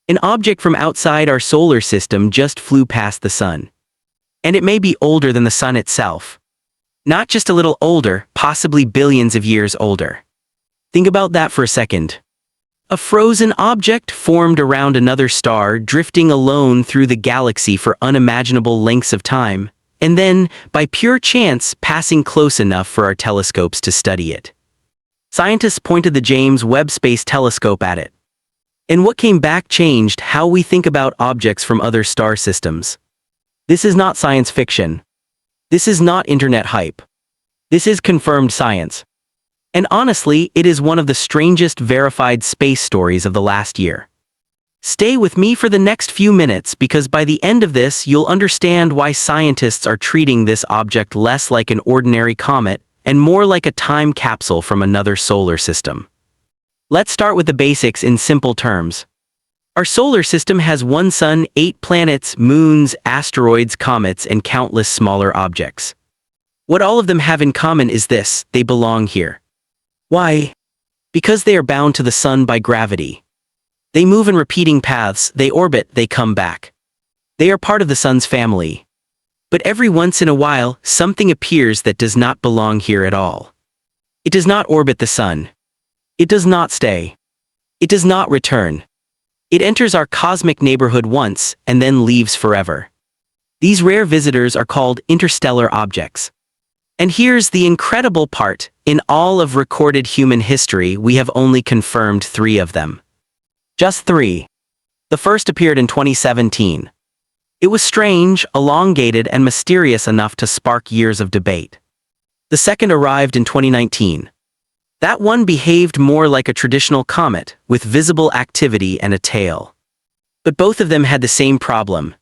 An object from outside our solar system just flew past the sun. And it may be older than the sun itself. Not just a little older, possibly billions of years older. Think about that for a second. A frozen object formed around another star, drifting alone through the galaxy for unimaginable lengths of time, and then, by pure chance, passing close enough for our telescopes to study it. Scientists pointed the James Webb Space Telescope at it. And what came back changed how we think about objects from other star systems. This is not science fiction. This is not internet hype. This is confirmed science. And honestly, it is one of the strangest verified space stories of the last year. Stay with me for the next few minutes because by the end of this, you'll understand why scientists are treating this object less like an ordinary comet and more like a time capsule from another solar system. Let's start with the basics in simple terms. Our solar system has one sun, 8 planets, moons, asteroids, comets, and countless smaller objects. What all of them have in common is this: they belong here. Why? Because they are bound to the sun by gravity. They move in repeating paths, they orbit, they come back. They are part of the sun's family. But every once in a while, something appears that does not belong here at all. It does not orbit the sun. It does not stay. It does not return. It enters our cosmic neighborhood once and then leaves forever. These rare visitors are called interstellar objects. And here's the incredible part: in all of recorded human history, we have only confirmed 3 of them. Just 3. The first appeared in 2017. It was strange, elongated, and mysterious enough to spark years of debate. The second arrived in 2019. That one behaved more like a traditional comet, with visible activity and a tail. But both of them had the same problem.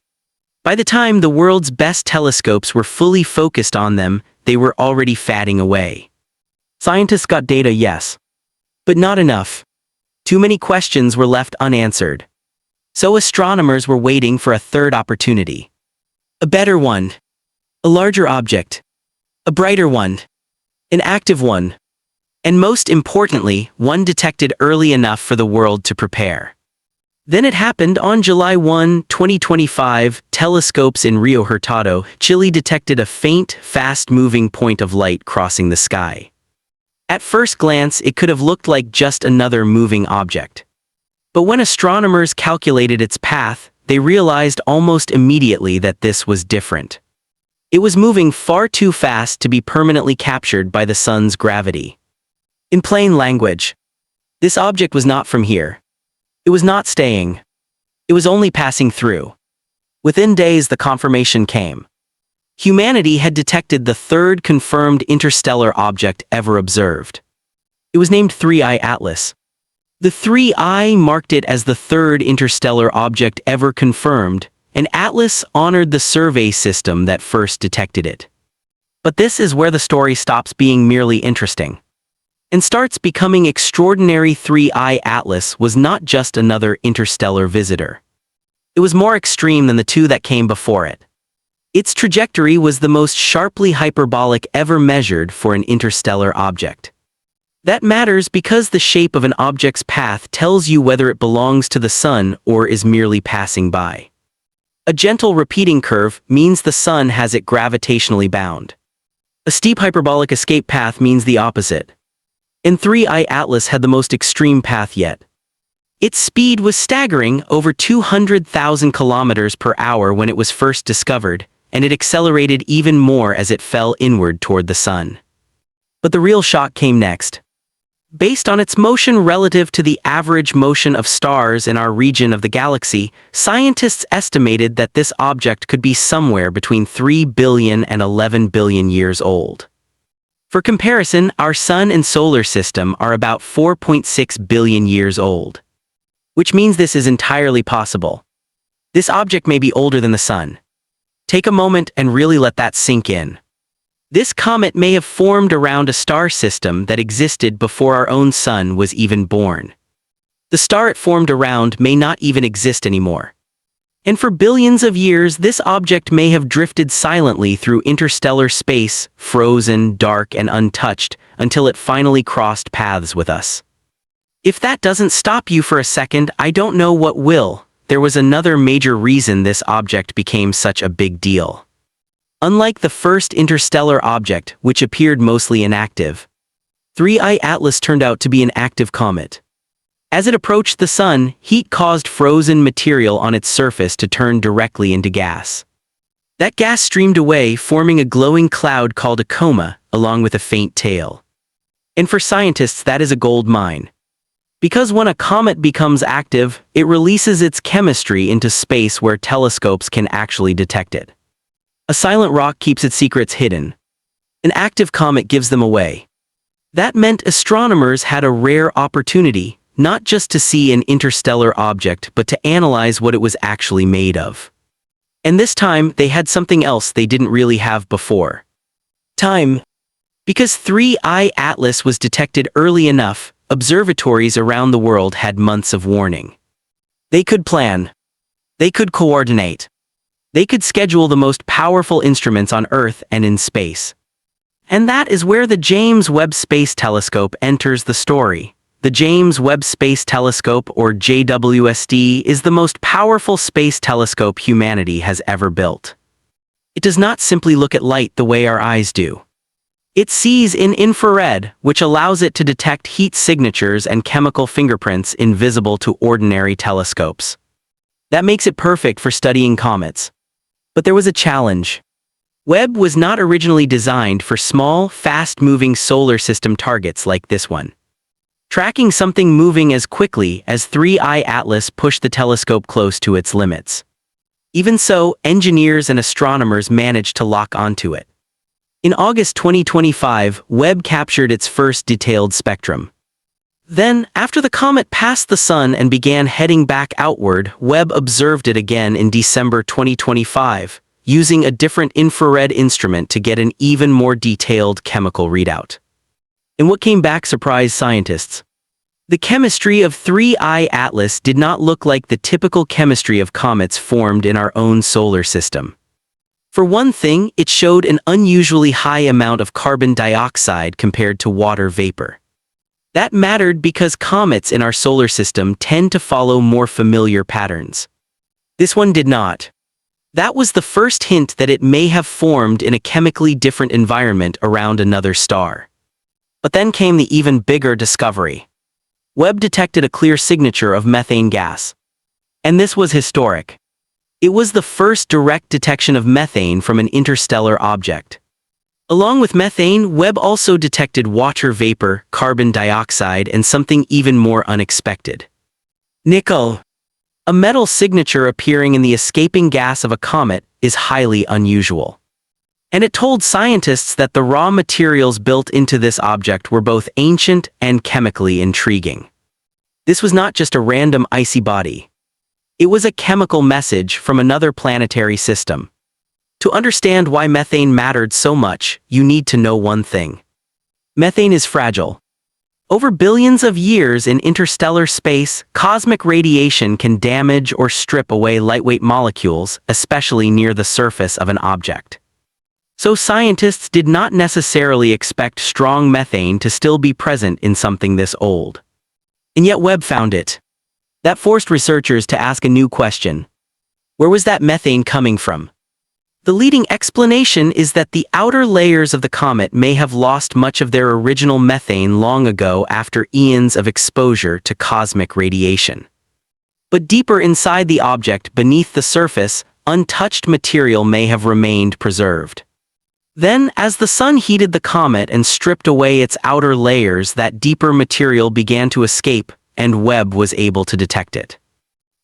By the time the world's best telescopes were fully focused on them, they were already fading away. Scientists got data, yes. But not enough. Too many questions were left unanswered. So astronomers were waiting for a third opportunity. A better one. A larger object. A brighter one. An active one. And most importantly, one detected early enough for the world to prepare. Then it happened on July 1, 2025, telescopes in Rio Hurtado, Chile detected a faint, fast-moving point of light crossing the sky. At first glance, it could have looked like just another moving object. But when astronomers calculated its path, they realized almost immediately that this was different. It was moving far too fast to be permanently captured by the sun's gravity. In plain language, this object was not from here. It was not staying. It was only passing through. Within days, the confirmation came. Humanity had detected the third confirmed interstellar object ever observed. It was named 3I Atlas. The 3I marked it as the third interstellar object ever confirmed, and Atlas honored the survey system that first detected it. But this is where the story stops being merely interesting and starts becoming extraordinary. 3I Atlas was not just another interstellar visitor. It was more extreme than the 2 that came before it. Its trajectory was the most sharply hyperbolic ever measured for an interstellar object. That matters because the shape of an object's path tells you whether it belongs to the sun or is merely passing by. A gentle repeating curve means the sun has it gravitationally bound. A steep hyperbolic escape path means the opposite. And 3I Atlas had the most extreme path yet. Its speed was staggering, over 200,000 kilometers per hour when it was first discovered, and it accelerated even more as it fell inward toward the sun. But the real shock came next. Based on its motion relative to the average motion of stars in our region of the galaxy, scientists estimated that this object could be somewhere between 3 billion and 11 billion years old. For comparison, our sun and solar system are about 4.6 billion years old. Which means this is entirely possible. This object may be older than the sun. Take a moment and really let that sink in. This comet may have formed around a star system that existed before our own sun was even born. The star it formed around may not even exist anymore. And for billions of years, this object may have drifted silently through interstellar space, frozen, dark, and untouched, until it finally crossed paths with us. If that doesn't stop you for a second, I don't know what will. there was another major reason this object became such a big deal. Unlike the first interstellar object, which appeared mostly inactive, 3I Atlas turned out to be an active comet. As it approached the sun, heat caused frozen material on its surface to turn directly into gas. That gas streamed away, forming a glowing cloud called a coma, along with a faint tail. And for scientists, that is a gold mine. Because when a comet becomes active, it releases its chemistry into space where telescopes can actually detect it. A silent rock keeps its secrets hidden. An active comet gives them away. That meant astronomers had a rare opportunity, not just to see an interstellar object, but to analyze what it was actually made of. And this time, they had something else they didn't really have before. Time. Because 3I Atlas was detected early enough, observatories around the world had months of warning. They could plan. They could coordinate. They could schedule the most powerful instruments on Earth and in space. And that is where the James Webb Space Telescope enters the story. The James Webb Space Telescope, or JWST, is the most powerful space telescope humanity has ever built. It does not simply look at light the way our eyes do. It sees in infrared, which allows it to detect heat signatures and chemical fingerprints invisible to ordinary telescopes. That makes it perfect for studying comets. But there was a challenge. Webb was not originally designed for small, fast-moving solar system targets like this one. Tracking something moving as quickly as 3I Atlas pushed the telescope close to its limits. Even so, engineers and astronomers managed to lock onto it. In August 2025, Webb captured its first detailed spectrum. Then, after the comet passed the sun and began heading back outward, Webb observed it again in December 2025, using a different infrared instrument to get an even more detailed chemical readout. And what came back surprised scientists. The chemistry of 3I Atlas did not look like the typical chemistry of comets formed in our own solar system. For one thing, it showed an unusually high amount of carbon dioxide compared to water vapor. That mattered because comets in our solar system tend to follow more familiar patterns. This one did not. That was the first hint that it may have formed in a chemically different environment around another star. But then came the even bigger discovery. Webb detected a clear signature of methane gas. And this was historic. It was the first direct detection of methane from an interstellar object. Along with methane, Webb also detected water vapor, carbon dioxide, and something even more unexpected. Nickel. A metal signature appearing in the escaping gas of a comet is highly unusual. And it told scientists that the raw materials built into this object were both ancient and chemically intriguing. This was not just a random icy body. It was a chemical message from another planetary system. To understand why methane mattered so much, you need to know one thing. Methane is fragile. Over billions of years in interstellar space, cosmic radiation can damage or strip away lightweight molecules, especially near the surface of an object. So scientists did not necessarily expect strong methane to still be present in something this old. And yet Webb found it. That forced researchers to ask a new question. Where was that methane coming from? The leading explanation is that the outer layers of the comet may have lost much of their original methane long ago after eons of exposure to cosmic radiation. But deeper inside the object, beneath the surface, untouched material may have remained preserved. Then, as the sun heated the comet and stripped away its outer layers, that deeper material began to escape, and Webb was able to detect it.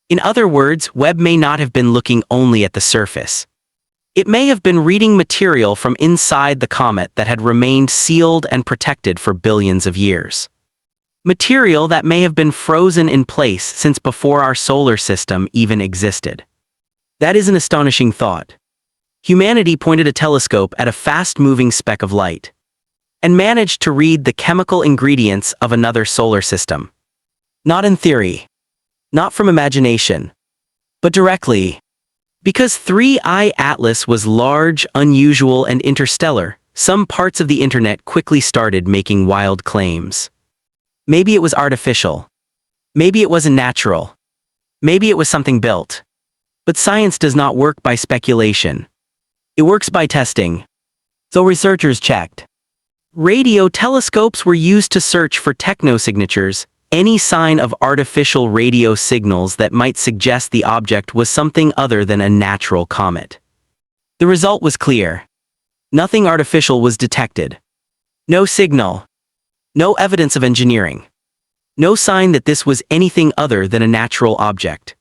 In other words, Webb may not have been looking only at the surface. It may have been reading material from inside the comet that had remained sealed and protected for billions of years. Material that may have been frozen in place since before our solar system even existed. That is an astonishing thought. Humanity pointed a telescope at a fast-moving speck of light and managed to read the chemical ingredients of another solar system. Not in theory, not from imagination, but directly. Because 3I Atlas was large, unusual, and interstellar, some parts of the internet quickly started making wild claims. Maybe it was artificial. Maybe it wasn't natural. Maybe it was something built. But science does not work by speculation. It works by testing. So researchers checked. Radio telescopes were used to search for technosignatures, any sign of artificial radio signals that might suggest the object was something other than a natural comet. The result was clear. Nothing artificial was detected. No signal. No evidence of engineering. No sign that this was anything other than a natural object.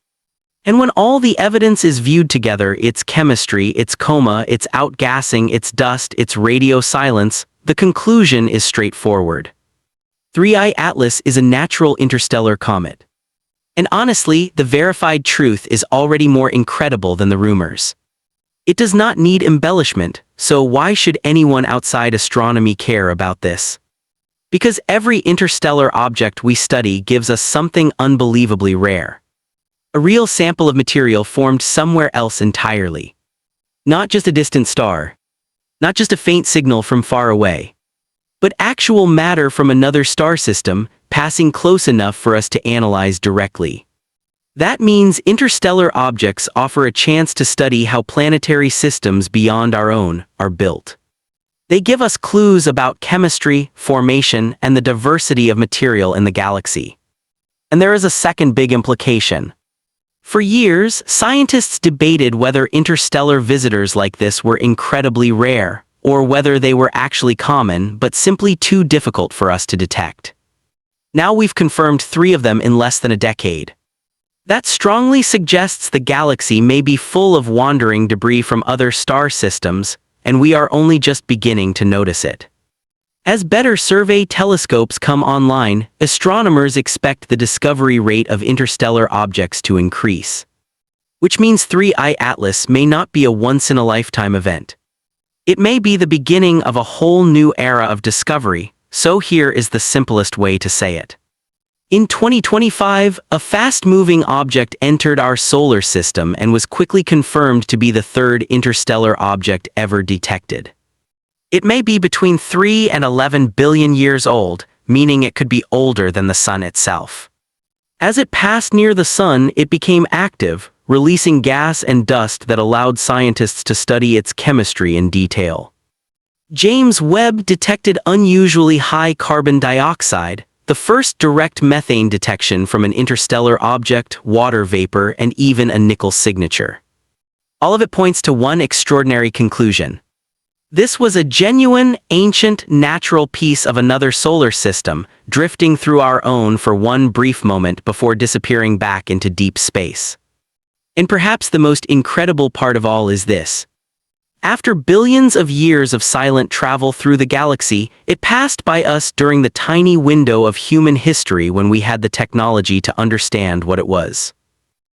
And when all the evidence is viewed together, its chemistry, its coma, its outgassing, its dust, its radio silence, the conclusion is straightforward. 3I Atlas is a natural interstellar comet. And honestly, the verified truth is already more incredible than the rumors. It does not need embellishment, so why should anyone outside astronomy care about this? Because every interstellar object we study gives us something unbelievably rare. A real sample of material formed somewhere else entirely. Not just a distant star. Not just a faint signal from far away. But actual matter from another star system, passing close enough for us to analyze directly. That means interstellar objects offer a chance to study how planetary systems beyond our own are built. They give us clues about chemistry, formation, and the diversity of material in the galaxy. And there is a second big implication. For years, scientists debated whether interstellar visitors like this were incredibly rare, or whether they were actually common but simply too difficult for us to detect. Now we've confirmed 3 of them in less than a decade. That strongly suggests the galaxy may be full of wandering debris from other star systems, and we are only just beginning to notice it. As better survey telescopes come online, astronomers expect the discovery rate of interstellar objects to increase. Which means 3I Atlas may not be a once-in-a-lifetime event. It may be the beginning of a whole new era of discovery, so here is the simplest way to say it. In 2025, a fast-moving object entered our solar system and was quickly confirmed to be the 3rd interstellar object ever detected. It may be between 3 and 11 billion years old, meaning it could be older than the Sun itself. As it passed near the Sun, it became active, releasing gas and dust that allowed scientists to study its chemistry in detail. James Webb detected unusually high carbon dioxide, the first direct methane detection from an interstellar object, water vapor, and even a nickel signature. All of it points to one extraordinary conclusion. This was a genuine, ancient, natural piece of another solar system, drifting through our own for one brief moment before disappearing back into deep space. And perhaps the most incredible part of all is this. After billions of years of silent travel through the galaxy, it passed by us during the tiny window of human history when we had the technology to understand what it was.